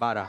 12।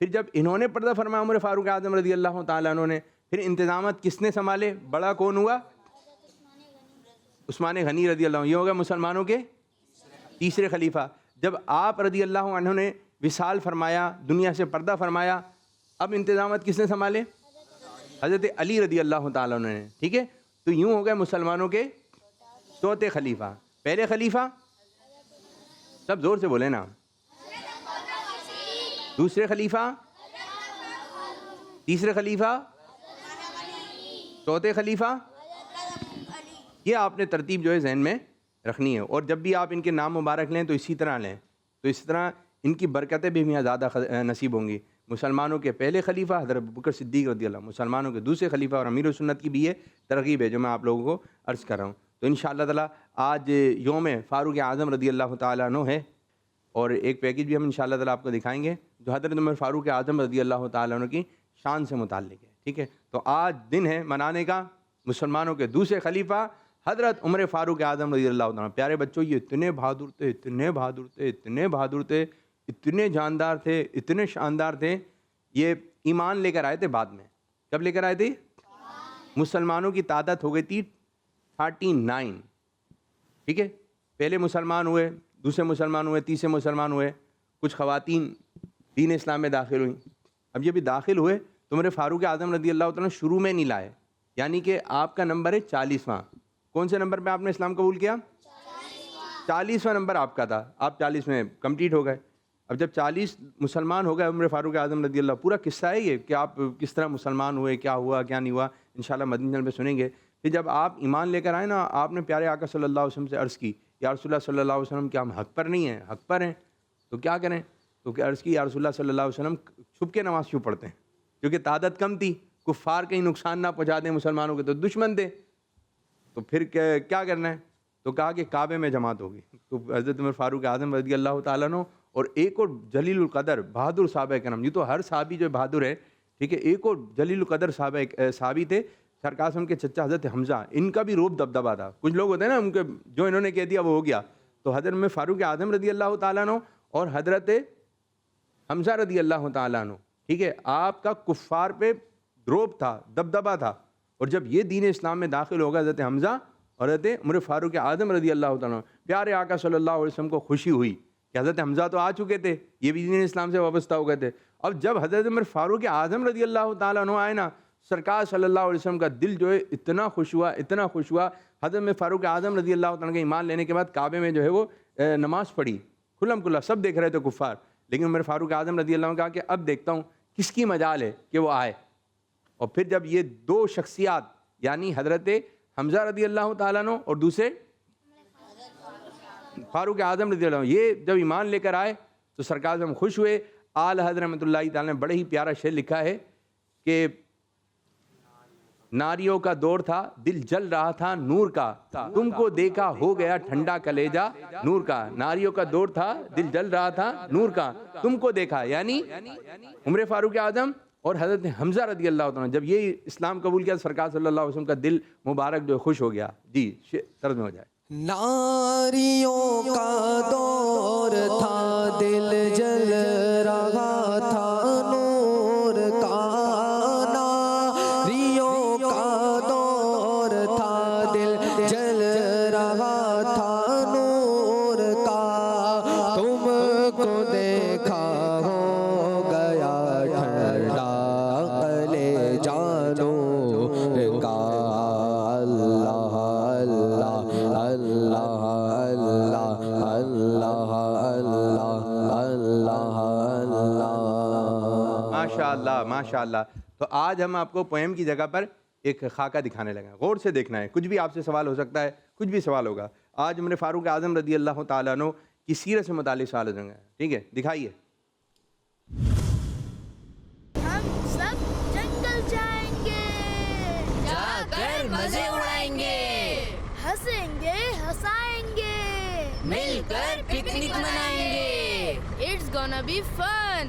پھر جب انہوں نے پردہ فرمایا عمر فاروق اعظم رضی اللہ تعالیٰ عنہ نے، پھر انتظامات کس نے سنبھالے؟ بڑا کون ہوا؟ عثمان غنی رضی اللہ عنہ. یہ ہو گیا مسلمانوں کے تیسرے خلیفہ. جب آپ رضی اللہ عنہ نے وصال فرمایا، دنیا سے پردہ فرمایا، اب انتظامات کس نے سنبھالے؟ حضرت علی رضی اللہ تعالیٰ عنہ نے. ٹھیک ہے، تو یوں ہو گئے مسلمانوں کے چوتھے خلیفہ. پہلے خلیفہ سب زور سے بولے نا. دوسرے خلیفہ، تیسرے خلیفہ، چوتھے خلیفہ. یہ آپ نے ترتیب جو ہے ذہن میں رکھنی ہے، اور جب بھی آپ ان کے نام مبارک لیں تو اسی طرح لیں، تو اس طرح ان کی برکتیں بھی ہمیں زیادہ نصیب ہوں گی. مسلمانوں کے پہلے خلیفہ حضرت ابوبکر صدیق رضی اللہ عنہ، مسلمانوں کے دوسرے خلیفہ اور امیر السنت کی بھی یہ ترغیب ہے جو میں آپ لوگوں کو عرض کر رہا ہوں. تو انشاءاللہ تعالیٰ آج یوم فاروق اعظم رضی اللہ تعالیٰ عنہ ہے، اور ایک پیکج بھی ہم انشاءاللہ تعالیٰ آپ کو دکھائیں گے جو حضرت عمر فاروق اعظم رضی اللہ تعالیٰ عنہ کی شان سے متعلق ہے. ٹھیک ہے، تو آج دن ہے منانے کا مسلمانوں کے دوسرے خلیفہ حضرت عمر فاروق اعظم رضی اللہ عنہ. پیارے بچوں، یہ اتنے بہادر تھے، اتنے بہادر تھے، اتنے بہادر تھے، اتنے جاندار تھے، اتنے شاندار تھے. یہ ایمان لے کر آئے تھے بعد میں. کب لے کر آئے تھے؟ مسلمانوں کی تعداد ہو گئی تھی 39. ٹھیک ہے، پہلے مسلمان ہوئے، دوسرے مسلمان ہوئے، تیسرے مسلمان ہوئے، کچھ خواتین دین اسلام میں داخل ہوئیں. اب یہ بھی داخل ہوئے تو عمر فاروق اعظم رضی اللہ تعالیٰ شروع میں نہیں لائے، یعنی کہ آپ کا نمبر ہے 40واں. کون سے نمبر پہ آپ نے اسلام قبول کیا؟ 40واں نمبر آپ کا تھا. آپ 40 میں کمپلیٹ ہو گئے. اب جب 40 مسلمان ہو گئے عمر فاروق اعظم رضی اللہ، پورا قصہ ہے یہ کہ آپ کس طرح مسلمان ہوئے، کیا ہوا کیا نہیں ہوا، انشاءاللہ مدنی چینل پہ سنیں گے. پھر جب آپ ایمان لے کر آئے نا، آپ نے پیارے آقا صلی اللہ علیہ وسلم سے عرض کی، یا رسول اللہ صلی اللہ علیہ وسلم کیا ہم حق پر نہیں ہیں؟ حق پر ہیں تو کیا کریں؟ تو کہ عرض کی، یا رسول اللہ صلی اللہ علیہ وسلم چھپ کے نماز کیوں پڑھتے ہیں؟ کیونکہ تعداد کم تھی، کفار کہیں نقصان نہ پہنچا دیں مسلمانوں کے، تو دشمن تھے. تو پھر کیا کرنا ہے؟ تو کہا کہ کعبے میں جماعت ہوگی. تو حضرت عمر فاروق اعظم رضی اللہ تعالیٰ عنہ اور ایک اور جلیل القدر بہادر صحابہ کرام، یہ تو ہر صحابی جو بہادر ہے، ٹھیک ہے، ایک اور جلیل القدر صحابی تھے سرکار کے چچا حضرت حمزہ. ان کا بھی روب دبدبا تھا. کچھ لوگ ہوتے ہیں نا ان کے جو انہوں نے کہہ دیا وہ ہو گیا. تو حضرت عمر فاروق اعظم رضی اللہ تعالیٰ عنہ اور حضرت حمزہ رضی اللہ تعالیٰ عنہ، ٹھیک ہے، آپ کا کفار پہ روب تھا، دبدبا تھا. اور جب یہ دین اسلام میں داخل ہوگا حضرت حمزہ اور حضرت عمر فاروق اعظم رضی اللہ تعالیٰ عنہ، پیارے آقا صلی اللہ علیہ وسلم کو خوشی ہوئی کہ حضرت حمزہ تو آ چکے تھے، یہ بھی دین اسلام سے وابستہ ہو گئے تھے. اب جب حضرت عمر فاروق اعظم رضی اللہ تعالیٰ عنہ آئے نا، سرکار صلی اللہ علیہ وسلم کا دل جو ہے اتنا خوش ہوا، اتنا خوش ہوا. حضرت عمر فاروق اعظم رضی اللہ تعالیٰ عنہ کے ایمان لینے کے بعد کعبے میں جو ہے وہ نماز پڑھی کھلم کھلا، سب دیکھ رہے تھے کفار. لیکن عمر فاروق اعظم رضی اللہ عنہ کہا کہ اب دیکھتا ہوں کس کی مجال ہے کہ وہ آئے. اور پھر جب یہ دو شخصیات یعنی حضرت حمزہ رضی اللہ تعالیٰ عنہ اور دوسرے فاروق اعظم رضی اللہ عنہ، یہ جب ایمان لے کر آئے تو سرکار سے ہم خوش ہوئے. آل حضرت رحمۃ اللہ تعالیٰ نے بڑے ہی پیارا شعر لکھا ہے کہ ناریوں کا دور تھا، دل جل رہا تھا نور کا، تم کو دیکھا ہو گیا ٹھنڈا کلیجہ نور کا. ناریوں کا دور تھا، دل جل رہا تھا نور کا، تم کو دیکھا، یعنی عمر فاروق اعظم اور حضرت حمزہ رضی اللہ عنہ جب یہ اسلام قبول کیا، سرکار صلی اللہ علیہ وسلم کا دل مبارک جو خوش ہو گیا. جی ترجمہ ہو جائے. ناریوں کا دور تھا، دل جل رہا تھا نور کا. ناریوں کا دور تھا، دل جل رہا تھا نور کا. تم کو دیکھا ہو گیا ٹھنڈا کلیجہ نور کا. اللہ اللہ اللہ اللہ اللہ اللہ اللہ. ماشاء اللہ ماشاء اللہ. تو آج ہم آپ کو پویم کی جگہ پر ایک خاکہ دکھانے لگے ہیں. غور سے دیکھنا ہے، کچھ بھی آپ سے سوال ہو سکتا ہے، کچھ بھی سوال ہوگا. آج عمر فاروق اعظم رضی اللہ تعالیٰ عنہ کی سیرت سے متعلق سوال ہوں گے. ٹھیک ہے، دکھائیے. ہم سب جنگل جائیں گے، جا کر مزے اڑائیں گے، ہنسیں گے ہنسائیں گے، مل کر پکنک منائیں گے. It's gonna be fun.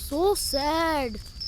So sad.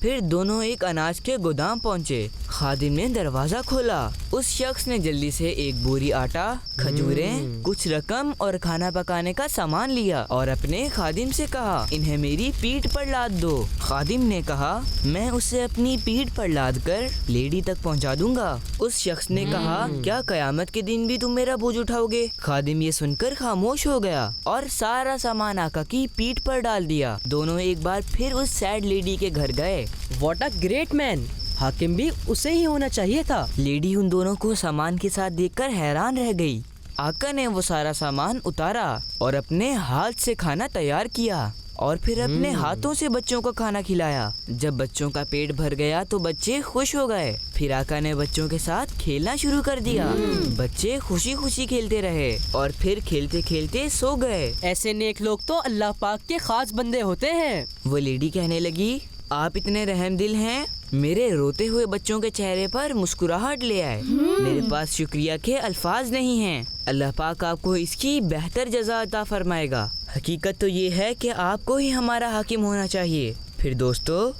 پھر دونوں ایک اناج کے گودام پہنچے۔ خادم نے دروازہ کھولا۔ اس شخص نے جلدی سے ایک بوری آٹا، کھجوریں، کچھ رقم اور کھانا پکانے کا سامان لیا اور اپنے خادم سے کہا انہیں میری پیٹھ پر لاد دو۔ خادم نے کہا میں اسے اپنی پیٹھ پر لاد کر لیڈی تک پہنچا دوں گا۔ اس شخص نے کہا کیا قیامت کے دن بھی تم میرا بوجھ اٹھاؤ گے؟ خادم یہ سن کر خاموش ہو گیا اور سارا سامان آقا کی پیٹھ پر ڈال دیا۔ دونوں ایک بار پھر اس سیڈ لیڈی کے گھر گئے۔ واٹ اے گریٹ مین، حاکم بھی اسے ہی ہونا چاہیے تھا۔ لیڈی ان دونوں کو سامان کے ساتھ دیکھ کر حیران رہ گئی۔ آقا نے وہ سارا سامان اتارا اور اپنے ہاتھ سے کھانا تیار کیا اور پھر اپنے ہاتھوں سے بچوں کو کھانا کھلایا۔ جب بچوں کا پیٹ بھر گیا تو بچے خوش ہو گئے۔ پھر آقا نے بچوں کے ساتھ کھیلنا شروع کر دیا۔ بچے خوشی خوشی کھیلتے رہے اور پھر کھیلتے کھیلتے سو گئے۔ ایسے نیک لوگ تو اللہ پاک کے خاص بندے ہوتے ہیں۔ وہ لیڈی کہنے لگی آپ اتنے رحم دل ہیں، میرے روتے ہوئے بچوں کے چہرے پر مسکراہٹ لے آئے۔ میرے پاس شکریہ کے الفاظ نہیں ہیں۔ اللہ پاک آپ کو اس کی بہتر جزا عطا فرمائے گا۔ حقیقت تو یہ ہے کہ آپ کو ہی ہمارا حاکم ہونا چاہیے۔ پھر دوستو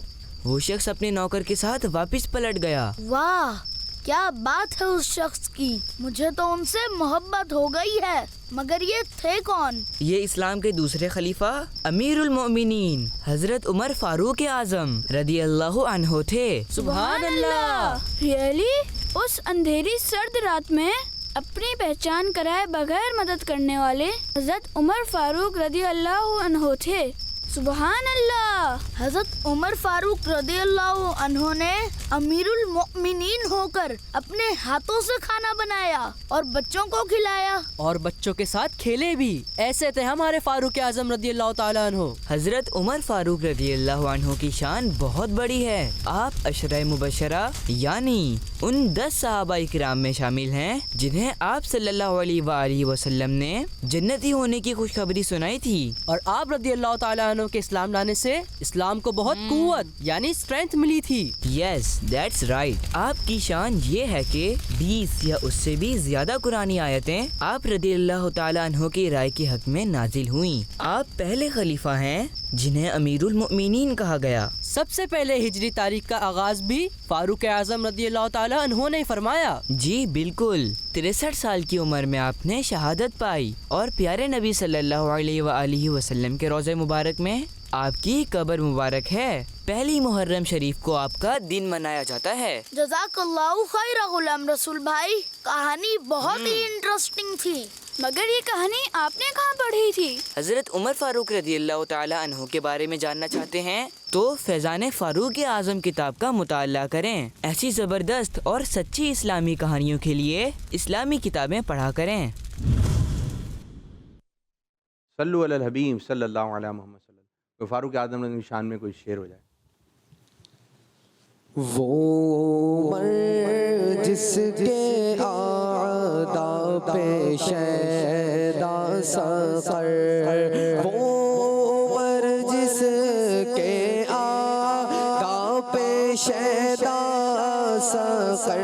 وہ شخص اپنے نوکر کے ساتھ واپس پلٹ گیا۔ واہ کیا بات ہے اس شخص کی، مجھے تو ان سے محبت ہو گئی ہے، مگر یہ تھے کون؟ یہ اسلام کے دوسرے خلیفہ امیر المؤمنین حضرت عمر فاروق اعظم رضی اللہ عنہ تھے۔ سبحان اللہ۔ ریئلی؟ اس اندھیری سرد رات میں اپنی پہچان کرائے بغیر مدد کرنے والے حضرت عمر فاروق رضی اللہ عنہ تھے۔ سبحان اللہ۔ حضرت عمر فاروق رضی اللہ عنہ نے امیر المؤمنین ہو کر اپنے ہاتھوں سے کھانا بنایا اور بچوں کو کھلایا اور بچوں کے ساتھ کھیلے بھی۔ ایسے تھے ہمارے فاروق اعظم رضی اللہ تعالیٰ عنہ۔ حضرت عمر فاروق رضی اللہ عنہ کی شان بہت بڑی ہے۔ آپ عشرہ مبشرہ یعنی ان 10 صحابہ کرام میں شامل ہیں جنہیں آپ صلی اللہ علیہ وآلہ وسلم نے جنتی ہونے کی خوشخبری سنائی تھی۔ اور آپ رضی اللہ تعالیٰ عنہ کے اسلام لانے سے اسلام کو بہت قوت یعنی اسٹرینتھ ملی تھی۔ Yes that's right. آپ کی شان یہ ہے کہ 20 یا اس سے بھی زیادہ قرآنی آیتیں آپ رضی اللہ تعالیٰ عنہ کی رائے کے حق میں نازل ہوئیں۔ آپ پہلے خلیفہ ہیں جنہیں امیر المؤمنین کہا گیا۔ سب سے پہلے ہجری تاریخ کا آغاز بھی فاروق اعظم رضی اللہ تعالیٰ عنہ نے فرمایا۔ جی بالکل۔ 63 سال کی عمر میں آپ نے شہادت پائی اور پیارے نبی صلی اللہ علیہ وآلہ وسلم کے روضہ مبارک میں آپ کی قبر مبارک ہے۔ پہلی محرم شریف کو آپ کا دن منایا جاتا ہے۔ جزاک اللہ خیر غلام رسول بھائی، کہانی بہت ہی انٹرسٹنگ تھی، مگر یہ کہانی آپ نے کہاں پڑھی تھی؟ حضرت عمر فاروق رضی اللہ تعالیٰ عنہ کے بارے میں جاننا چاہتے ہیں تو فیضان فاروق اعظم کتاب کا مطالعہ کریں۔ ایسی زبردست اور سچی اسلامی کہانیوں کے لیے اسلامی کتابیں پڑھا کریں۔ صلو علی الحبیب صلی اللہ علیہ محمد صلی اللہ علیہ وسلم۔ کوئی فاروق اعظم کی شان میں کوئی شعر ہو جائے۔ وہ عمر جس کے اعداء پہ شیدا سفر، وہ عمر جس کے اعداء پہ شیدا سفر،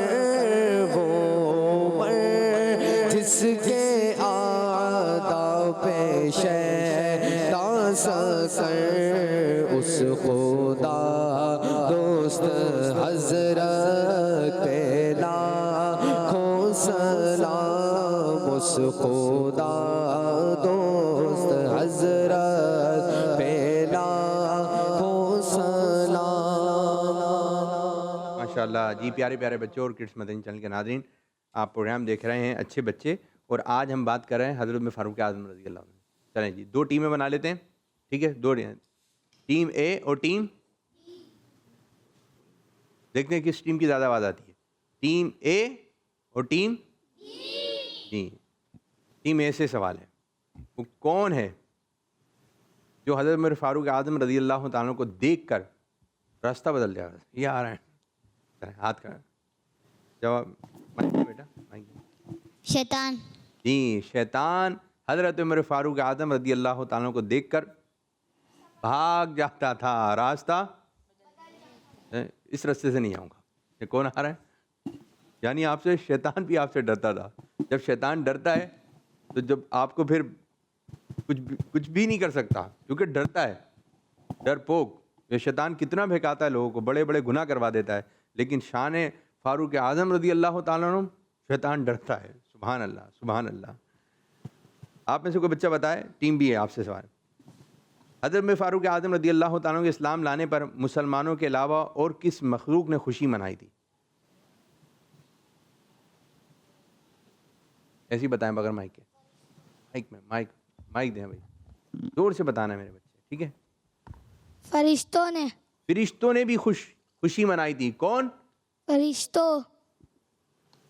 وہ عمر جس کے اعداء پہ شیدا سفر، اس خدا دوست حضرت پہ لاکھوں سلام، اس خدا دوست حضرت پہ لاکھوں سلام۔ ماشاءاللہ جی، پیارے پیارے بچوں اور کڈس مدنی چینل کے ناظرین، آپ پروگرام دیکھ رہے ہیں اچھے بچے، اور آج ہم بات کر رہے ہیں حضرت فاروق اعظم رضی اللہ عنہ۔ چلیں جی، 2 ٹیمیں بنا لیتے ہیں، ٹھیک ہے؟ 2 ٹیم اے اور ٹیم، دیکھتے ہیں کس ٹیم کی زیادہ آواز آتی ہے۔ ٹیم اے اور ٹیم جی، ٹیم اے سے سوال ہے، وہ کون ہے جو حضرت عمر فاروق اعظم رضی اللہ تعالیٰ کو دیکھ کر راستہ بدل جائے گا؟ یہ آ رہے ہیں، ہاتھ کا جواب بیٹا۔ شیطان۔ جی، شیطان حضرت عمر فاروق اعظم رضی اللہ تعالیٰ کو دیکھ کر بھاگ جاتا تھا، راستہ اس راستے سے نہیں آؤں گا۔ یہ کون آ رہا ہے؟ یعنی آپ سے شیطان بھی آپ سے ڈرتا تھا۔ جب شیطان ڈرتا ہے تو جب آپ کو پھر کچھ بھی نہیں کر سکتا، کیونکہ ڈرتا ہے، ڈر پوک یہ شیطان کتنا بہکاتا ہے لوگوں کو، بڑے بڑے گناہ کروا دیتا ہے، لیکن شان فاروق اعظم رضی اللہ تعالیٰ عنہ شیطان ڈرتا ہے۔ سبحان اللہ، سبحان اللہ۔ آپ میں سے کوئی بچہ بتائے، ٹیم بھی ہے آپ سے سوال، حضرت میں فاروق اعظم رضی اللہ تعالیٰ عنہ کے اسلام لانے پر مسلمانوں کے علاوہ اور کس مخلوق نے خوشی منائی تھی؟ ایسے ہی بتائیں بغیر مائک کے، مائک دیں بھائی، زور سے بتانا ہے میرے بچے، ٹھیک ہے؟ فرشتوں نے۔ فرشتوں نے بھی خوشی منائی تھی۔ کون؟ فرشتوں۔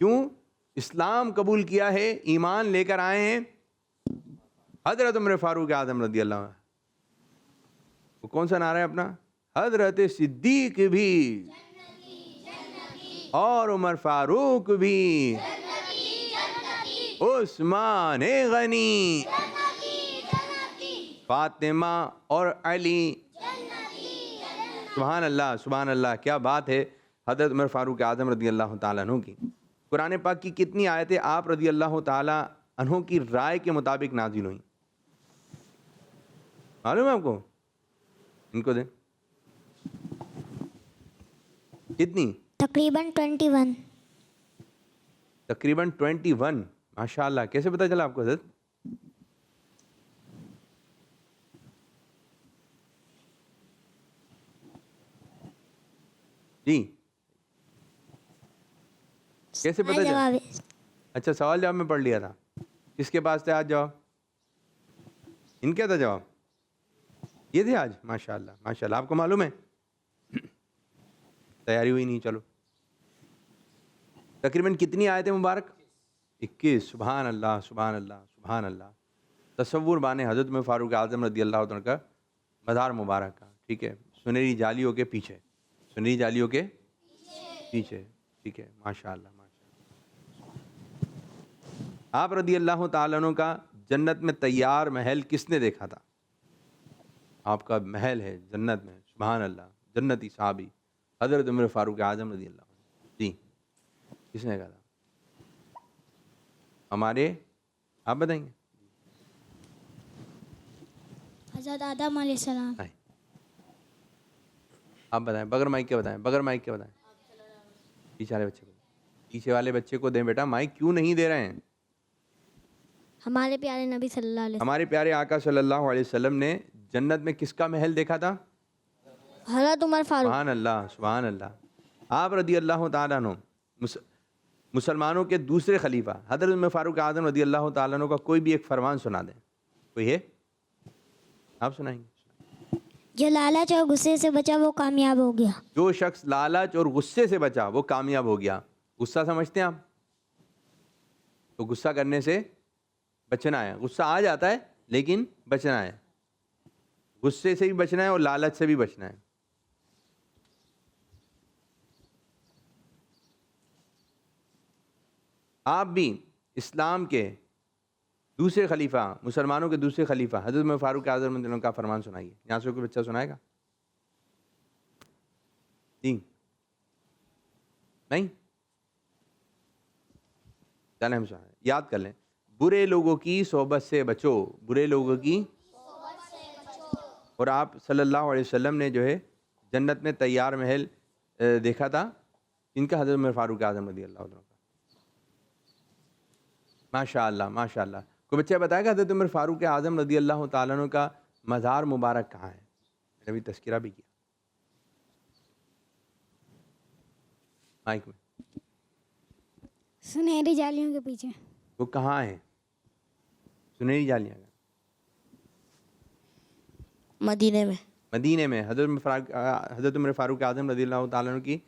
کیوں؟ اسلام قبول کیا ہے، ایمان لے کر آئے ہیں حضرت عمر فاروق اعظم رضی اللہ عنہ۔ وہ کون سا نعرہ ہے اپنا؟ حضرت صدیق بھی اور عمر فاروق بھی، عثمان غنی، فاطمہ اور علی۔ سبحان اللہ، سبحان اللہ، کیا بات ہے حضرت عمر فاروق اعظم رضی اللہ تعالیٰ عنہ کی۔ قرآن پاک کی کتنی آیتیں آپ رضی اللہ تعالیٰ عنہ کی رائے کے مطابق نازل ہوئیں؟ معلوم ہے آپ کو؟ ان کو دیں کتنی؟ تقریباً 21۔ تقریباً 21۔ ماشاء اللہ، کیسے پتہ چلا آپ کو حضرت؟ جی کیسے پتہ چلا؟ اچھا، سوال جواب میں پڑھ لیا تھا۔ کس کے پاس تھے آج جواب؟ ان کیا تھا جواب؟ یہ تھے آج؟ ماشاء اللہ، ماشاء اللہ۔ آپ کو معلوم ہے؟ تیاری ہوئی نہیں؟ چلو، تقریباً کتنی آیتیں مبارک؟ 21۔ سبحان اللہ، سبحان اللہ، سبحان اللہ۔ تصور بانے حضرت میں فاروق اعظم رضی اللہ عنہ کا مزار مبارک کا، ٹھیک ہے، سنہری جالیوں کے پیچھے، سنہری جالیوں کے پیچھے، ٹھیک ہے، ماشاء اللہ، ماشاء اللہ۔ آپ رضی اللہ تعالیٰ عنہ کا جنت میں تیار محل کس نے دیکھا تھا؟ آپ کا محل ہے جنت میں، سبحان اللہ، جنتی صحابی حضرت عمر فاروق اعظم رضی اللہ عنہ۔ جی کس نے کہا تھا؟ ہمارے، آپ بتائیں گے؟ حضرت آدم علیہ السلام۔ آپ بتائیں، بغیر مائک کے بتائیں، بغیر مائک کے بتائیں۔ پیچھے والے بچے کو، پیچھے والے بچے کو دیں بیٹا مائک، کیوں نہیں دے رہے ہیں؟ ہمارے پیارے نبی صلی اللہ علیہ وسلم۔ ہمارے پیارے آقا صلی اللہ علیہ وسلم نے جنت میں کس کا محل دیکھا تھا؟ حضرت عمر فاروق۔ سبحان اللہ، سبحان اللہ۔ آپ رضی اللہ تعالیٰ عنہ مسلمانوں کے دوسرے خلیفہ حضرت عمر فاروق اعظم رضی اللہ تعالیٰ عنہ کا کوئی بھی ایک فرمان سنا دیں، کوئی ہے؟ آپ سنائیں گے؟ جو لالچ اور غصے سے بچا وہ کامیاب ہو گیا۔ جو شخص لالچ اور غصے سے بچا وہ کامیاب ہو گیا۔ غصہ سمجھتے ہیں آپ؟ تو غصہ کرنے سے بچنا ہے۔ غصہ آ جاتا ہے لیکن بچنا ہے، غصے سے بھی بچنا ہے اور لالچ سے بھی بچنا ہے۔ آپ بھی اسلام کے دوسرے خلیفہ، مسلمانوں کے دوسرے خلیفہ حضرت عمر فاروق اعظم رضی اللہ عنہ کا فرمان سنائیے۔ یہاں سے کوئی بچہ سنائے گا؟ جی نہیں؟ چلیں ہم سنائیں، یاد کر لیں۔ برے لوگوں کی صحبت سے بچو، برے لوگوں کی صحبت سے بچو۔ اور آپ صلی اللہ علیہ وسلم نے جو ہے جنت میں تیار محل دیکھا تھا، ان کا حضرت عمر فاروق اعظم رضی اللہ عنہ کا۔ ماشاء اللہ، ماشاء اللہ۔ کوئی بچہ بتائے گا حضرت عمر فاروق اعظم رضی اللہ تعالیٰ عنہ کا مزار مبارک کہاں ہے؟ میں نے ابھی تذکرہ بھی کیا مائک میں۔ سنہری جالیوں کے پیچھے۔ وہ کہاں ہے سنہری جالیاں؟ مدینے میں۔ مدینے میں۔ حضرت عمر فاروق اعظم رضی اللہ تعالیٰ عنہ کی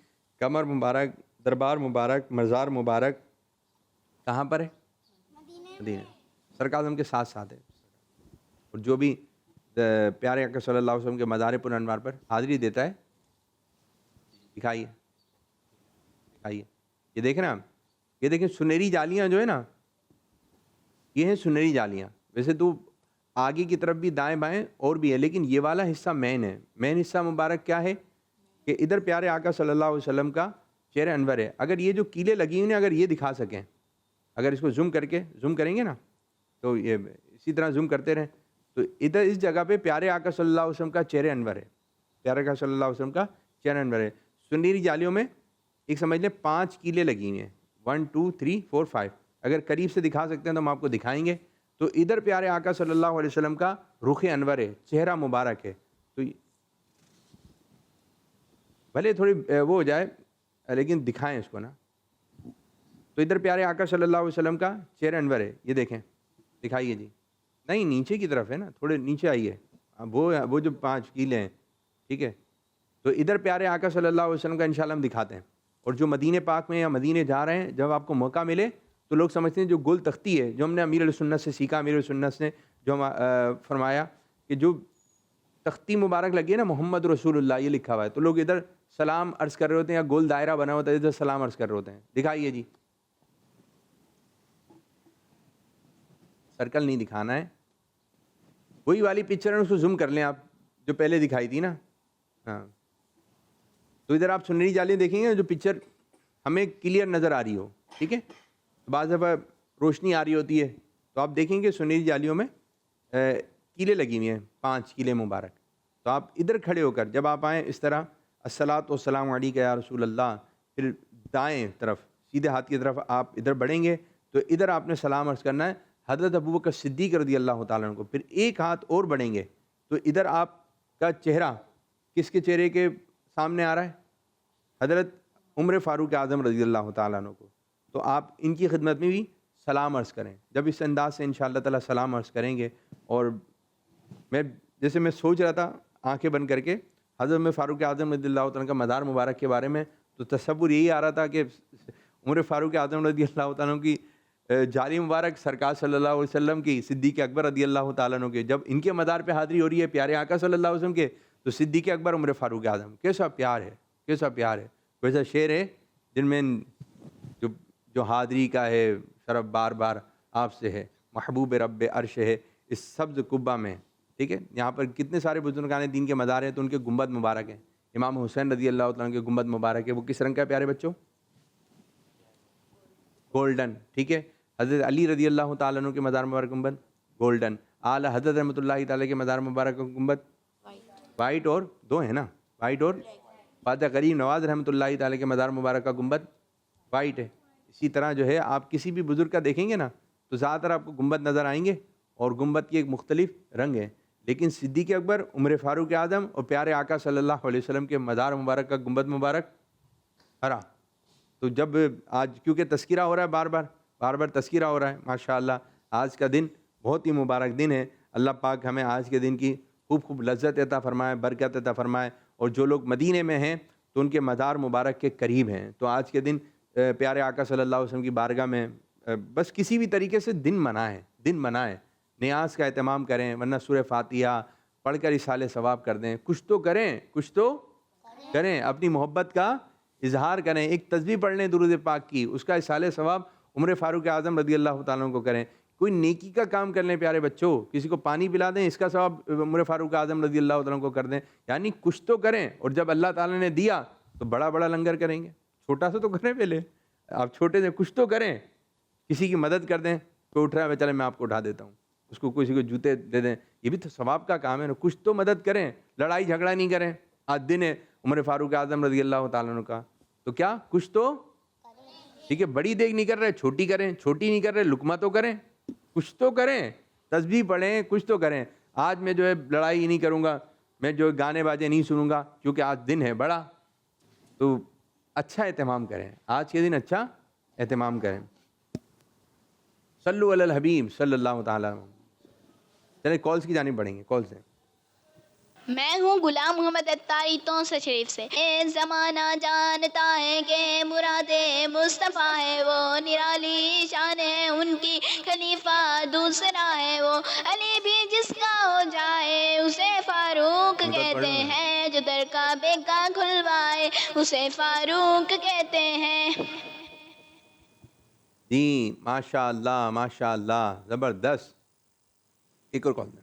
کمر مبارک، دربار مبارک، مزار مبارک کہاں پر ہے؟ مدینہ۔ سرکار اعظم کے ساتھ ساتھ ہے، اور جو بھی پیارے آقا صلی اللہ علیہ وسلم کے مزار پر انوار پر حاضری دیتا ہے، دکھائیے دکھائیے، یہ دیکھیں نا، یہ دیکھیں سنہری جالیاں جو ہے نا، یہ ہیں سنہری جالیاں۔ ویسے تو آگے کی طرف بھی دائیں بائیں اور بھی ہے، لیکن یہ والا حصہ مین ہے۔ مین حصہ مبارک کیا ہے کہ ادھر پیارے آقا صلی اللہ علیہ وسلم کا چہرہ انور ہے۔ اگر یہ جو کیلیں لگی ہوئی ہیں اگر یہ دکھا سکیں، اگر اس کو زوم کر کے زوم کریں گے نا، تو یہ اسی طرح زوم کرتے رہیں، تو ادھر اس جگہ پہ پیارے آقا صلی اللہ علیہ وسلم کا چہرہ انور ہے۔ پیارے آقا صلی اللہ علیہ وسلم کا چہرہ انور ہے. سنہری جالیوں میں ایک سمجھ لیں 5 کیلیں لگی ہوئی ہیں, 1 2 3 4 5. اگر قریب سے دکھا سکتے ہیں تو ہم آپ کو دکھائیں گے. تو ادھر پیارے آقا صلی اللہ علیہ وسلم کا رخ انور ہے, چہرہ مبارک ہے. تو بھلے تھوڑی وہ ہو جائے لیکن دکھائیں اس کو نا. تو ادھر پیارے آقا صلی اللہ علیہ وسلم کا چہرہ انور ہے, یہ دیکھیں, دکھائیے جی. نہیں نیچے کی طرف ہے نا, تھوڑے نیچے آئیے, وہ جو 5 کیلیں ہیں, ٹھیک ہے. تو ادھر پیارے آقا صلی اللہ علیہ وسلم کا انشاءاللہ ہم دکھاتے ہیں. اور جو مدینہ پاک میں یا مدینہ جا رہے ہیں, جب آپ کو موقع ملے تو لوگ سمجھتے ہیں جو گول تختی ہے, جو ہم نے امیر علیہ سنت سے سیکھا, امیر علیہ سنت نے جو ہم فرمایا کہ جو تختی مبارک لگی ہے نا محمد رسول اللہ یہ لکھا ہوا ہے, تو لوگ ادھر سلام عرض کر رہے ہوتے ہیں, یا گول دائرہ بنا ہوتا ہے ادھر سلام عرض کر رہے ہوتے ہیں. دکھائیے جی, سرکل نہیں دکھانا ہے, وہی والی پکچر ہے, اس کو زوم کر لیں آپ جو پہلے دکھائی تھی نا. ہاں, تو ادھر آپ سنہری جالیاں دیکھیں گے جو پکچر ہمیں کلیئر نظر آ رہی ہو, ٹھیک ہے. بعض دفعہ روشنی آ رہی ہوتی ہے تو آپ دیکھیں گے سنہری جالیوں میں کیلیں لگی ہوئی ہیں, 5 کیلیں مبارک. تو آپ ادھر کھڑے ہو کر جب آپ آئیں اس طرح الصلاۃ والسلام علیک یا رسول اللہ, پھر دائیں طرف سیدھے ہاتھ کی طرف آپ ادھر بڑھیں گے تو ادھر آپ نے سلام عرض کرنا ہے حضرت ابوبکر صدیق رضی اللہ تعالیٰ عنہ کو. پھر ایک ہاتھ اور بڑھیں گے تو ادھر آپ کا چہرہ کس کے چہرے کے سامنے آ رہا ہے؟ حضرت عمر فاروق اعظم رضی اللہ تعالیٰ عنہ کو. تو آپ ان کی خدمت میں بھی سلام عرض کریں. جب اس انداز سے انشاءاللہ تعالیٰ سلام عرض کریں گے, اور میں سوچ رہا تھا آنکھیں بند کر کے حضرت عمر فاروق اعظم رضی اللہ تعالیٰ کا مزار مبارک کے بارے میں, تو تصور یہی آ رہا تھا کہ عمر فاروق اعظم رضی اللہ تعالیٰ کی جالی مبارک سرکار صلی اللہ علیہ وسلم کی, صدیق اکبر رضی اللہ تعالیٰ عنہ کے, جب ان کے مزار پہ حاضری ہو رہی ہے پیارے آقا صلی اللہ علیہ وسلم کے, تو صدیق اکبر عمر فاروق اعظم, کیسا پیار ہے, کیسا پیار ہے. ویسا شعر ہے جن میں جو حاضری کا ہے شرف بار بار آپ سے ہے, محبوب رب عرش ہے اس سبز قبہ میں, ٹھیک ہے. یہاں پر کتنے سارے بزرگان دین کے مزار ہیں تو ان کے گنبد مبارک ہیں. امام حسین رضی اللہ تعالیٰ کے گنبد مبارک ہے, وہ کس رنگ کا ہے پیارے بچوں؟ گولڈن, ٹھیک ہے. حضرت علی رضی اللہ تعالیٰ عنہ کے مزار مبارک گنبد گولڈن. اعلیٰ حضرت رحمۃ اللہ تعالیٰ کے مزار مبارک کا گنبد وائٹ, اور 2 ہیں نا, وائٹ, اور خواجہ غریب نواز رحمۃ اللہ تعالیٰ کے مزار مبارک کا گنبد وائٹ ہے. اسی طرح جو ہے آپ کسی بھی بزرگ کا دیکھیں گے نا تو زیادہ تر آپ کو گنبد نظر آئیں گے, اور گنبد کی ایک مختلف رنگ ہے. لیکن صدیق اکبر, عمر فاروق اعظم اور پیارے آقا صلی اللہ علیہ وسلم کے مزار مبارک کا گنبد مبارک ہرا. تو جب آج کیونکہ تذکرہ ہو رہا ہے, بار بار تذکرہ ہو رہا ہے, ماشاءاللہ آج کا دن بہت ہی مبارک دن ہے. اللہ پاک ہمیں آج کے دن کی خوب لذت عطا فرمائے, برکت عطا فرمائے. اور جو لوگ مدینے میں ہیں تو ان کے مزار مبارک کے قریب ہیں, تو آج کے دن پیارے آقا صلی اللہ علیہ وسلم کی بارگاہ میں بس کسی بھی طریقے سے دن منائیں, نیاز کا اہتمام کریں, ورنہ سورہ فاتحہ پڑھ کر اصالہ ثواب کر دیں. کچھ تو کریں, اپنی محبت کا اظہار کریں. ایک تسبیح پڑھ لیں درود پاک کی, اس کا اصالہ ثواب عمر فاروق اعظم رضی اللہ تعالیٰ عنہ کو کریں. کوئی نیکی کا کام کر لیں پیارے بچوں, کسی کو پانی پلا دیں, اس کا ثواب عمر فاروق اعظم رضی اللہ تعالیٰ عنہ کو کر دیں. یعنی کچھ تو کریں, اور جب اللہ تعالیٰ نے دیا تو بڑا لنگر کریں گے. چھوٹا سا تو کریں, پہلے آپ چھوٹے سے کچھ تو کریں, کسی کی مدد کر دیں. کوئی اٹھ رہا ہے, چلے میں آپ کو اٹھا دیتا ہوں, اس کو کسی کو جوتے دے دیں, یہ بھی تو ثواب کا کام ہے نا. کچھ تو مدد کریں, لڑائی جھگڑا نہیں کریں. آج دن ہے عمر فاروق اعظم رضی اللہ تعالیٰ عنہ کا, تو کیا کچھ تو, ٹھیک ہے, بڑی دیگ نہیں کر رہے, چھوٹی کریں, چھوٹی نہیں کر رہے, لقمہ تو کریں, کچھ تو کریں, تسبیح پڑھیں, کچھ تو کریں. آج میں جو ہے لڑائی نہیں کروں گا, میں جو گانے باجے نہیں سنوں گا, کیونکہ آج دن ہے بڑا, تو اچھا اہتمام کریں, آج کے دن اچھا اہتمام کریں. صلو علی الحبیب صلی اللہ تعالیٰ. چلے کالز کی جانب بڑھیں گے, کال سے. میں ہوں غلام محمد اتاری تونسہ شریف سے. اے زمانہ جانتا ہے کہ مراد مصطفیٰ ہے, وہ نرالی شان ہے ان کی, خلیفہ دوسرا ہے وہ, علی بھی جس کا ہو جائے اسے فاروق کہتے ہیں, جو در کعبے کا کھلوائے اسے فاروق کہتے ہیں. جی ماشاء اللہ, زبردست. ایک اور کال دیں.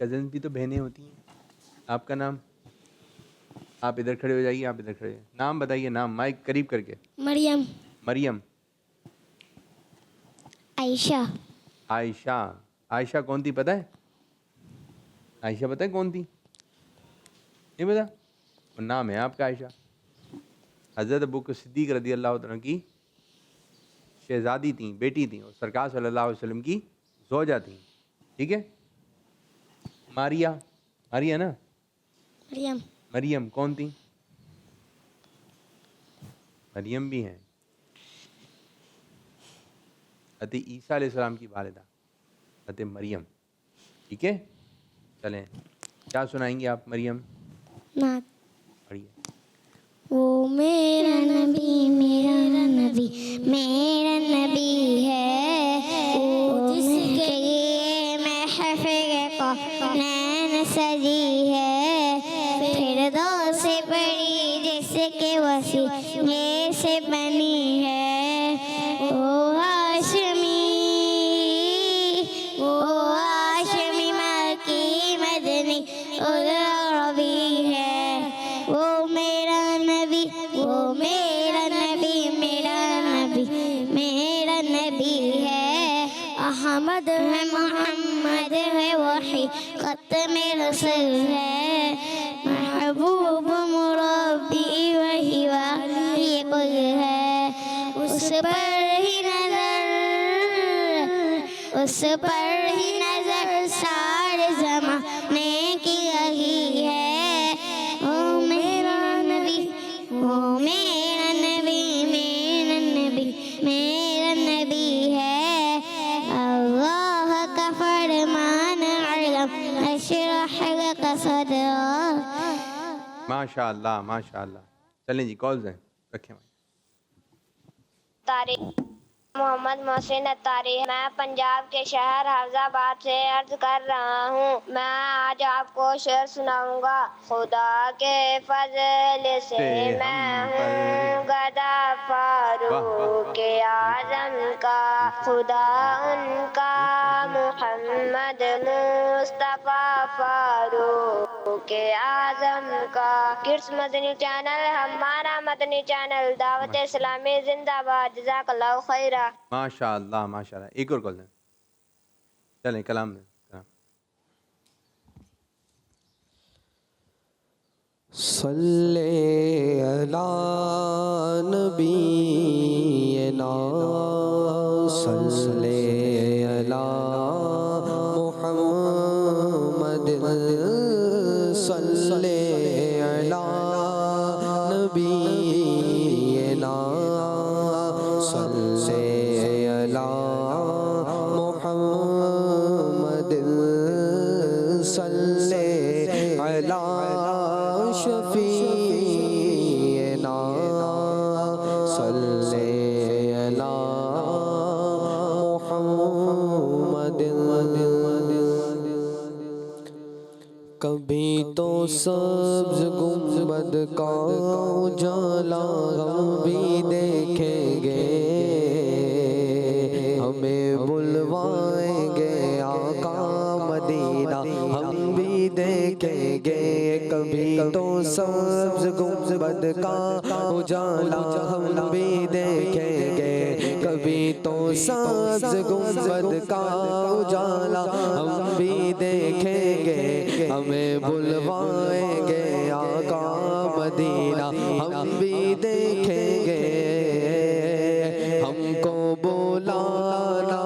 کزنس بھی تو بہنیں ہوتی ہیں. آپ کا نام؟ آپ ادھر کھڑے ہو جائیے, آپ ادھر کھڑے. نام بتائیے, نام مائک قریب کر کے. مریم. مریم. عائشہ. عائشہ. عائشہ کون تھی پتہ ہے؟ عائشہ پتہ ہے کون تھی؟ نہیں پتہ؟ وہ نام ہے آپ کا عائشہ. حضرت ابوبکر صدیق رضی اللہ عنہ کی شہزادی تھیں, بیٹی تھیں, اور سرکار صلی اللہ علیہ وسلم کی زوجہ تھیں. ٹھیک ہے. ماریا. ماریا نا. مریم. مریم کون تھیں؟ مریم بھی ہیں. حضرت عیسیٰ علیہ السلام کی والدہ حضرت مریم. ٹھیک ہے. چلیں, کیا سنائیں گے آپ مریم؟ نعت. پڑھیے. وہ میرا نبی میرا نبی ہے, وہ جس کے لیے محفل کونین سجی ہے, فردوس سے بڑی جس کے وسیلے سے بنی ہے. وہ ہاشمی مکی مدنی عربی ہے. وہ میرا نبی میرا نبی ہے. احمد ہے, محمد ہے, وحی ختم رسول ہے. محبوب مربی وہی والی قل ہے. اس پر ہی نظر سارے زمانے کی رہی ہے. او میرا نبی میرا نبی ہے. اللہ کا فرمان علم اشرح لک صدرک. ماشاء اللہ ماشاء اللہ. چلیں جی, کالز ہیں, رکھیں. تاریخ محمد محسن اتاری. میں پنجاب کے شہر حفظ آباد سے عرض کر رہا ہوں. میں آج آپ کو شعر سناؤں گا. خدا کے فضل سے میں ہوں گدا فاروق اعظم کا, خدا ان کا محمد مصطفیٰ فاروق اعظم کا. کڈس مدنی چینل ہمارا مدنی چینل. دعوت اسلامی زندہ باد. جزاک اللہ خیرہ. ماشاء اللہ ماشاء اللہ. ایک اور کال ہے, چلیں کلام میں. صلی علی نبینا, صلی علی محمد, صلی علی نبینا, صلی علی محمد, صلی علی شفیعنا, صلی علی محمد. کبھی تو سبز گنبد کا اجالا ہم بھی دیکھیں گے, ہمیں بلوائیں گے آقا مدینہ ہم بھی دیکھیں گے. کبھی تو سبز گنبد کا اجالا ہم بھی دیکھیں گے, کبھی تو سبز گنبد کا اجالا ہم بھی دیکھیں گے, ہمیں بلوائیں گے آقا مدینہ ہم بھی دیکھیں گے. ہم کو بلانا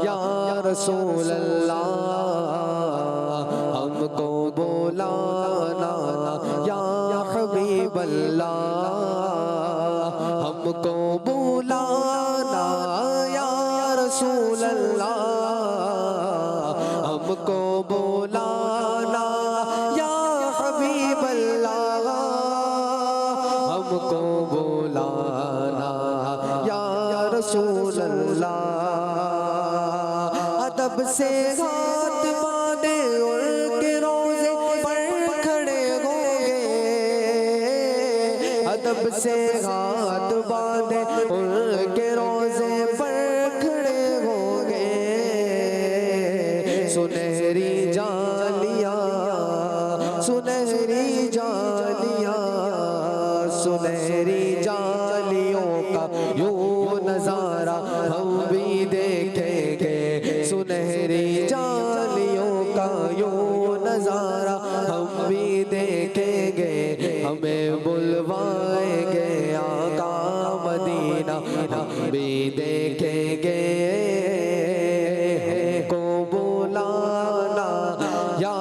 یا رسول اللہ, ہم کو بلانا یا حبیب اللہ, ہم کو بلانا یا رسول اللہ, ہم کو بلانا یا حبیب اللہ, ہم کو بلانا یا رسول اللہ. ادب سے ہاتھ باندھے ان کے روزے پر کھڑے ہوں گے, ادب سے ہاتھ باندھے ان کے روزے پر کھڑے ہوں گے. سنہری جالی جالیاں سنہری جالیوں کا یوں نظارہ ہم بھی دیکھیں گے سنہری جالیوں کا یوں نظارہ ہم بھی دیکھیں گے ہمیں بلوائیں گے آقا مدینہ ہم بھی دیکھیں گے ہم کو بلانا یا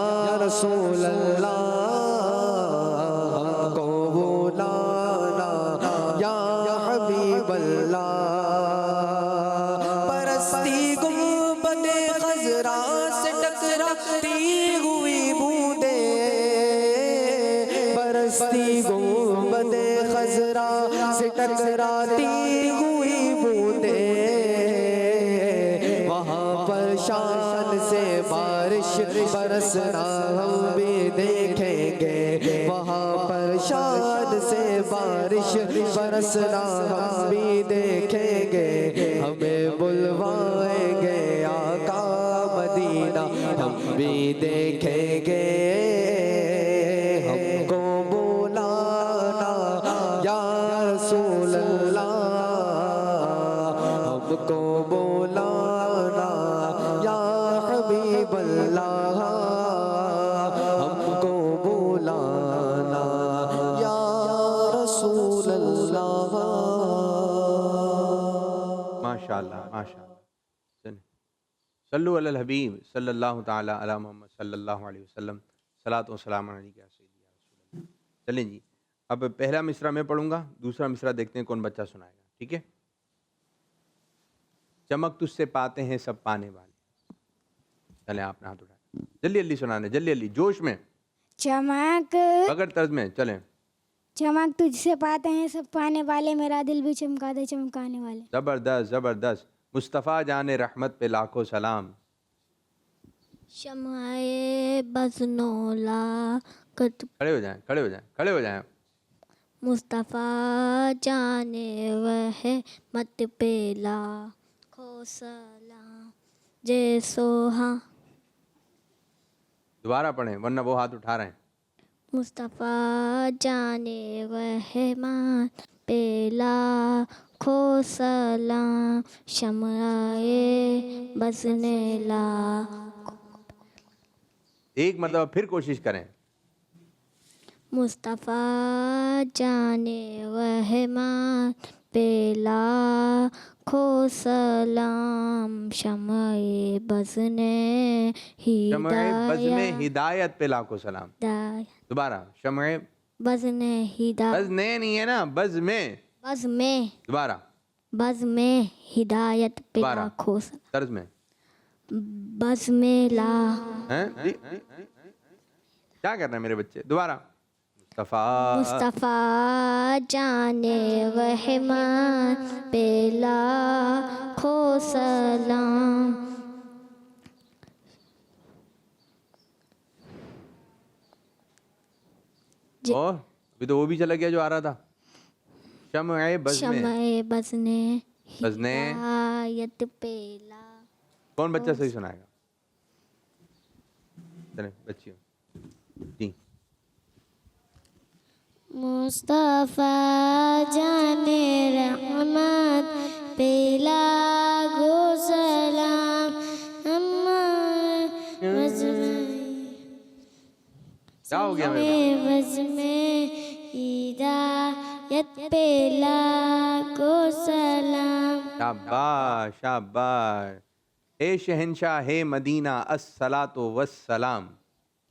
رسول اللہ ہم کو بلانا یا حبیب اللہ پرستی گنبد خضرا سے ٹکراتی ہوئی بوندیں پرستی گنبد خضرا سے ٹکراتی ہوئی بوندیں وہاں پر شان سے بارش برسنا ہم بھی دیکھیں گے وہاں پر شان سے بارش برسنا ہم بھی دیکھیں گے ہمیں بلوائیں گے آقا مدینہ ہم بھی دیکھیں گے ہم کو بلانا یا رسول اللہ ہم کو بلانا یا حبیب اللہ ہم کو بلانا یا رسول اللہ ماشاءاللہ ماشاءاللہ صلو علی الحبیب صلی اللہ تعالی علی محمد صلی اللہ علیہ وسلم صلاۃ و سلام علیکہ یا سیدی یا رسول اللہ. چلیں جی اب پہلا مصرع میں پڑھوں گا دوسرا مصرع دیکھتے ہیں کون بچہ سنائے گا ٹھیک ہے. چمک تجھ سے پاتے ہیں سب پانے والے. چلیں آپ نے ہاتھ اٹھائے جلدی جلدی سنانے جلدی جلدی جوش میں چمک بغیر طرز میں. چلیں چمک تجھ سے پاتے ہیں سب پانے والے میرا دل بھی چمکا دے چمکانے والے. زبردست زبردست. مصطفیٰ جان رحمت پہ لاکھوں سلام. شمعِ بزنولا کھڑے ہو جائیں کھڑے ہو جائیں کھڑے ہو جائیں. مصطفیٰ جانے وہ مت پہ لاکھوں سلام جے سوہا. دوبارہ پڑھیں ورنہ وہ ہاتھ اٹھا رہے ہیں. مصطفیٰ جانے رحمان پہ لاکھوں سلام شمعِ بزن لاکھوں. ایک مرتبہ پھر کوشش کریں. مصطفیٰ جانے رحمان پہ لاکھوں سلام شمعِ بزن شمع بزم ہدایت. ہدایت پہ لاکھوں سلام. دوبارہ شمع بزن ہدایت. بز نے نہیں ہے نا بز میں. بز میں دوبارہ بز میں ہدایت پہ دوبارہ لاکھوں سلام. طرز میں بز میں لا ہیں جی کیا کرنا ہے میرے بچے. دوبارہ مصطفیٰ مصطفیٰ جانے رحمان پہ لاکھوں سلام. اور ابھی تو وہ بھی چلا گیا جو آ رہا تھا. شمع بز میں شمع بزنے بزنے ہدایت پہ لا. کون بچہ صحیح سنائے گا. چلیں بچیوں جی. مصطفیٰ جانے رحمت پہ لاکھوں سلام کیا ہو گیا میرے بز میں ہدایت پہ لاکھوں سلام. شاباش شاباش. اے شہنشاہ ہے مدینہ الصلاۃ والسلام.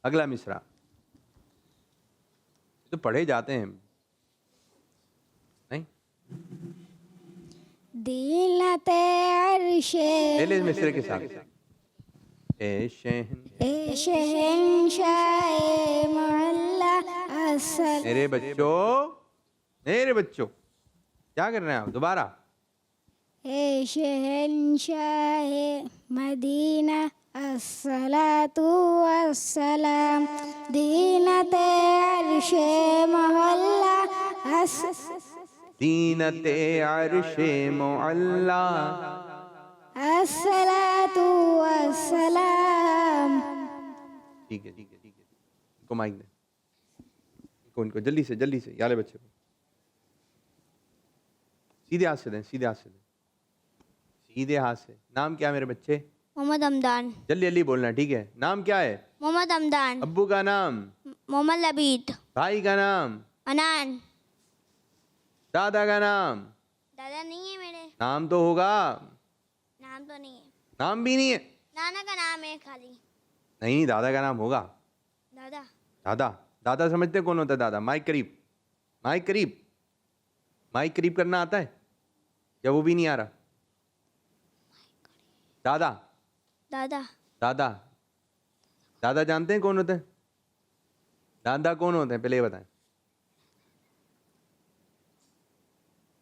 اگلا مصرع تو پڑھے جاتے ہیں نہیں. دینت عرش پہلے مصرع کے ساتھ اے شہنشاہ معلا السلام. میرے بچوں کیا کر رہے ہیں آپ. دوبارہ اے شہنشاہ مدینہ الصلاۃ والسلام دینت عرش محلہ دینت عرش معلا الصلاۃ والسلام. ٹھیک ہے ٹھیک ہے ٹھیک ہے. کو مائک دیں. ان کو جلدی سے یہ والے بچے کو سیدھے ہاتھ سے دیں، سیدھے ہاتھ سے. نام کیا میرے بچے؟ محمد حمدان. جلدی بولنا، ٹھیک ہے؟ نام کیا ہے؟ محمد حمدان. ابو کا نام؟ محمد لبید. بھائی کا نام؟ انان. دادا کا نام؟ دادا نہیں ہے میرے. نام تو ہوگا. نام تو نہیں ہے. نام بھی نہیں ہے؟ نانا کا نام ہے خالی. نہیں، دادا کا نام ہوگا. دادا سمجھتے کون ہوتا ہے دادا؟ مائک قریب کرنا آتا ہے یا وہ بھی نہیں آ رہا؟ دادا جانتے ہیں کون ہوتے ہیں؟ دادا کون ہوتے ہیں پہلے یہ بتائیں.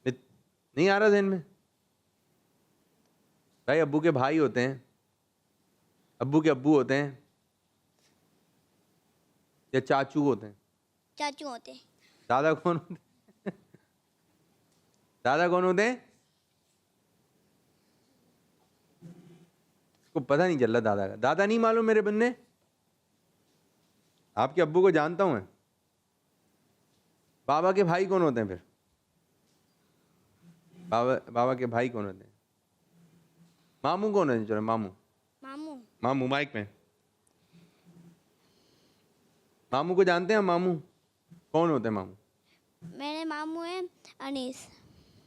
نہیں آ رہا ذہن میں؟ بھائی ابو کے بھائی ہوتے ہیں، ابو کے ابو ہوتے ہیں یا چاچو ہوتے ہیں؟ چاچو ہوتے ہیں. دادا کون ہوتے ہیں؟ دادا کون ہوتے ہیں؟ اس کو پتہ نہیں چل رہا دادا کا. دادا نہیں معلوم میرے بننے؟ آپ کے ابو کو جانتا ہوں میں. بابا کے بھائی کون ہوتے ہیں پھر؟ بابا کے بھائی کون ہوتے ہیں؟ ماموں کون ہوتے ہیں؟ چلو ماموں مائک میں. ماموں کو جانتے ہیں؟ ماموں کون ہوتے ہیں؟ ماموں میرے ماموں ہیں انیس.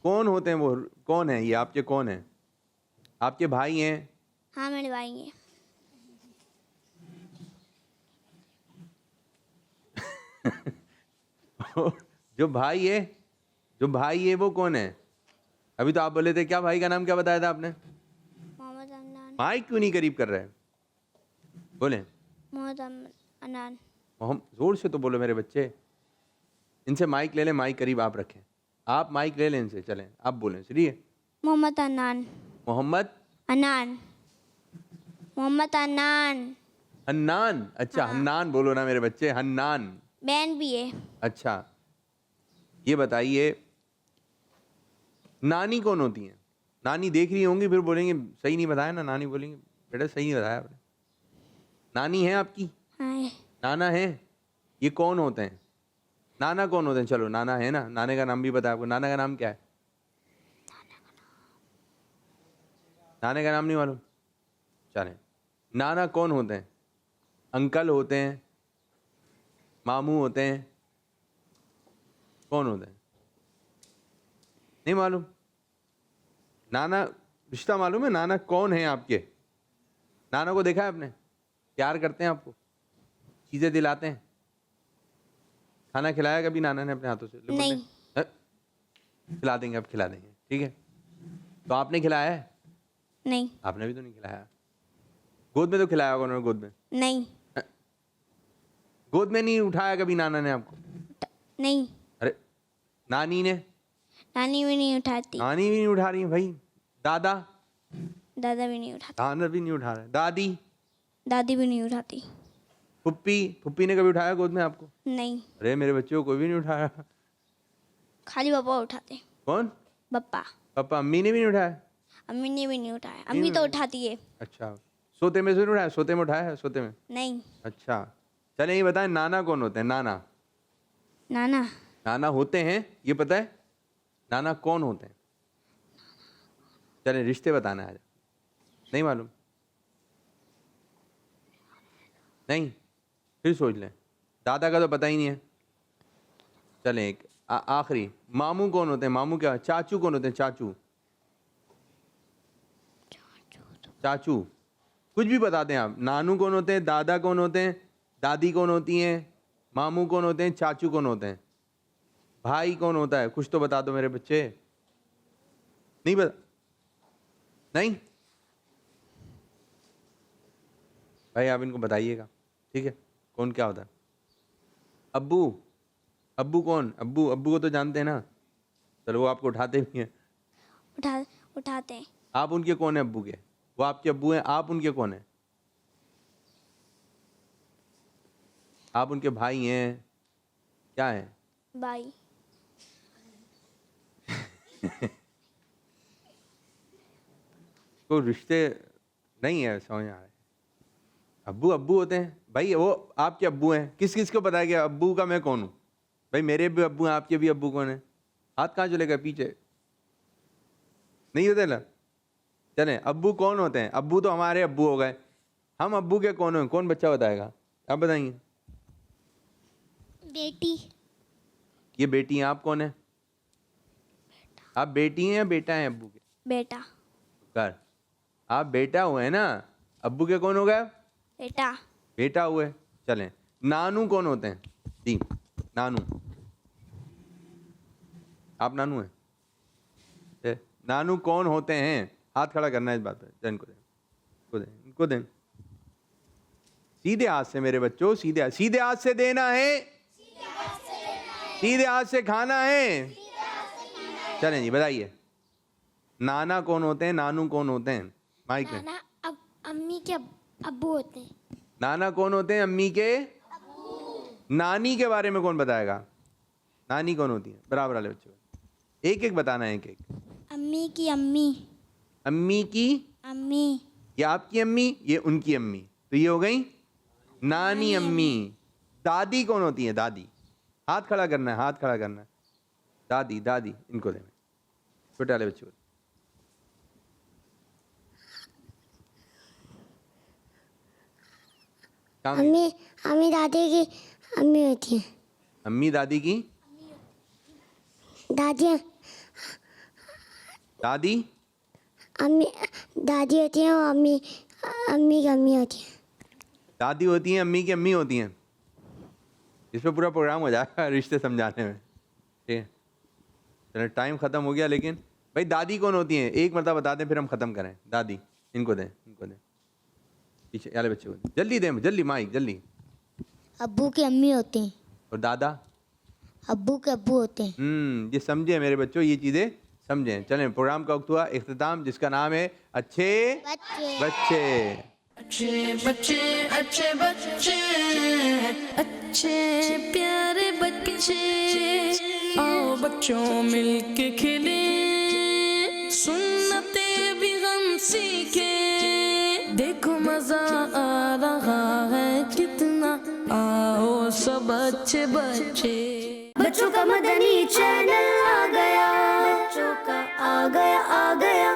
کون ہوتے ہیں وہ؟ کون ہیں یہ آپ کے؟ کون ہیں آپ کے بھائی ہیں؟ ہاں میرے بھائی ہیں. جو بھائی ہے وہ کون ہے؟ ابھی تو آپ بولے تھے کیا بھائی کا نام کیا بتایا تھا آپ نے؟ محمد انان. مائک کیوں نہیں قریب کر رہے؟ بولیں. محمد انان. زور سے تو بولو میرے بچے. ان سے مائک لے لیں، مائک قریب آپ رکھیں. آپ مائک لے لیں ان سے، چلیں آپ بولیں. چلیے. محمد انان. اچھا حنان بولو نا میرے بچے. حنان بہن بھی ہے. اچھا یہ بتائیے نانی کون ہوتی ہیں؟ نانی دیکھ رہی ہوں گی پھر بولیں گے صحیح نہیں بتایا نا. نانی بولیں گے بیٹا صحیح نہیں بتایا آپ نے. نانی ہے آپ کی؟ نانا ہے؟ یہ کون ہوتے ہیں؟ نانا کون ہوتے ہیں؟ چلو نانا ہے نا. نانے کا نام بھی بتایا آپ کو. نانا کا نام کیا ہے؟ نانے کا نام نہیں معلوم؟ چلیں. نانا کون ہوتے ہیں؟ انکل ہوتے ہیں، ماموں ہوتے ہیں، کون ہوتے ہیں؟ نہیں معلوم؟ نانا رشتہ معلوم ہے؟ نانا کون ہیں آپ کے؟ نانا کو دیکھا ہے آپ نے؟ پیار کرتے ہیں آپ کو، چیزیں دلاتے ہیں، کھانا کھلایا کبھی نانا نے اپنے ہاتھوں سے؟ نہیں. کھلا دیں گے، اب کھلا دیں گے، ٹھیک ہے. تو آپ نے کھلایا ہے؟ نہیں. آپ نے بھی تو نہیں کھلایا. گود میں تو کھلایا ہوگا انہوں نے؟ گود میں نہیں. گود میں نہیں اٹھایا کبھی نانا نے آپ کو؟ نہیں. ارے نانی نے؟ نانی بھی نہیں اٹھاتی. نانی بھی نہیں اٹھا رہی ہیں بھائی. دادا بھی نہیں اٹھاتی. دادا بھی نہیں اٹھا رہے. دادی بھی نہیں اٹھاتی. پھپھی نے کبھی اٹھایا گود میں آپ کو؟ نہیں. ارے میرے بچے کو کوئی بھی نہیں اٹھایا. خالی پاپا اٹھاتے. کون؟ پپا. امی نے بھی نہیں اٹھایا؟ امی نے بھی نہیں اٹھایا. امی تو اٹھاتی ہے. اچھا سوتے میں سے نہیں اٹھایا؟ سوتے میں اٹھایا ہے؟ سوتے میں نہیں. اچھا چلیں یہ بتائیں نانا کون ہوتے ہیں؟ نانا ہوتے ہیں یہ پتہ ہے؟ نانا کون ہوتے ہیں؟ چلیں رشتے بتانا ہے. نہیں معلوم؟ نہیں پھر سوچ لیں. دادا کا تو پتہ ہی نہیں ہے. چلیں ایک آخری. ماموں کون ہوتے ہیں؟ ماموں کیا؟ چاچو کون ہوتے ہیں؟ چاچو کچھ بھی بتا دیں آپ. نانو کون ہوتے ہیں؟ دادا کون ہوتے ہیں؟ دادی کون ہوتی ہیں؟ ماموں کون ہوتے ہیں؟ چاچو کون ہوتے ہیں؟ بھائی کون ہوتا ہے؟ کچھ تو بتا دو میرے بچے. نہیں نہیں بھائی آپ ان کو بتائیے گا ٹھیک ہے کون کیا ہوتا ہے. ابو کون؟ ابو کو تو جانتے ہیں نا. چلو وہ آپ کو اٹھاتے بھی ہیں. اٹھاتے ہیں. آپ ان کے کون ہیں؟ ابو کے وہ آپ کے ابو ہیں. آپ ان کے کون ہیں؟ آپ ان کے بھائی ہیں. کیا ہیں؟ بھائی. کوئی رشتے نہیں ہے سمجھ آ رہے. ابو ہوتے ہیں بھائی. وہ آپ کے ابو ہیں. کس کو پتا ہے کہ ابو کا میں کون ہوں؟ بھائی میرے بھی ابو ہیں, آپ کے بھی ابو کون ہیں؟ ہاتھ کہاں چلے گا پیچھے, نہیں ہوتے نا. چلیں ابو کون ہوتے ہیں؟ ابو تو ہمارے ابو ہو گئے, ہم ابو کے کون ہیں؟ کون بچہ بتائے گا؟ آپ بتائیں گے. بیٹی. یہ بیٹی ہیں, آپ کون ہیں؟ آپ بیٹی ہیں یا بیٹا ہیں ابو کے؟ بیٹا. کر آپ بیٹا ہوئے نا, ابو کے کون ہو گئے؟ بیٹا. بیٹا ہوئے. چلیں نانو کون ہوتے ہیں؟ جی نانو, آپ نانو ہیں. نانو کون ہوتے ہیں؟ ہاتھ کھڑا کرنا ہے اس بات پہ. ان کو دیں سیدھے ہاتھ سے میرے بچوں, سیدھے ہاتھ سے دینا ہے, سیدھے ہاتھ سے کھانا ہے. چلیں جی بتائیے, نانا کون ہوتے ہیں, نانو کون ہوتے ہیں؟ مائک میں. امی کے ابو ہوتے ہیں. نانا کون ہوتے ہیں؟ امی کے. نانی کے بارے میں کون بتائے گا؟ نانی کون ہوتی ہے؟ برابر والے بچوں ایک ایک بتانا ہے, ایک ایک. امی کی امی. امی کی امی. یہ آپ کی امی, یہ ان کی امی, تو یہ ہو گئی نانی امی. دادی کون ہوتی ہے؟ دادی. ہاتھ کھڑا کرنا ہے, ہاتھ کھڑا کرنا ہے. دادی, دادی ان کو دینا, چھوٹے والے بچوں کو. امی دادی کی امی ہوتی ہیں. امی دادی کی دادی. دادی امی دادی ہوتی ہیں, اور امی کی امی ہوتی ہیں. دادی ہوتی ہیں, امی کی امی ہوتی ہیں. اس پہ پورا پروگرام ہو جائے گا رشتے سمجھانے میں. ٹھیک ہے چلیں ٹائم ختم ہو گیا, لیکن بھائی دادی کون ہوتی ہیں ایک مرتبہ بتا دیں پھر ہم ختم کریں. دادی ان کو دیں, ان کو دیں, پیچھے والے بچے کو جلدی دیں, جلدی مائک جلدی. ابو کی امی ہوتی ہیں. اور دادا؟ ابو کے ابو ہوتے ہیں. یہ سمجھے میرے بچوں, یہ چیزیں سمجھیں. چلیں پروگرام کا وقت ہوا اختتام, جس کا نام ہے اچھے بچے. اچھے بچے اچھے بچے اچھے پیارے بچے, آؤ بچوں مل کے کھلیں, سنتے بھی غم سیکھے, دیکھو مزہ آ رہا ہے کتنا, آؤ سب اچھے بچے. بچوں کا مدنی چینل آ گیا, بچوں کا آ گیا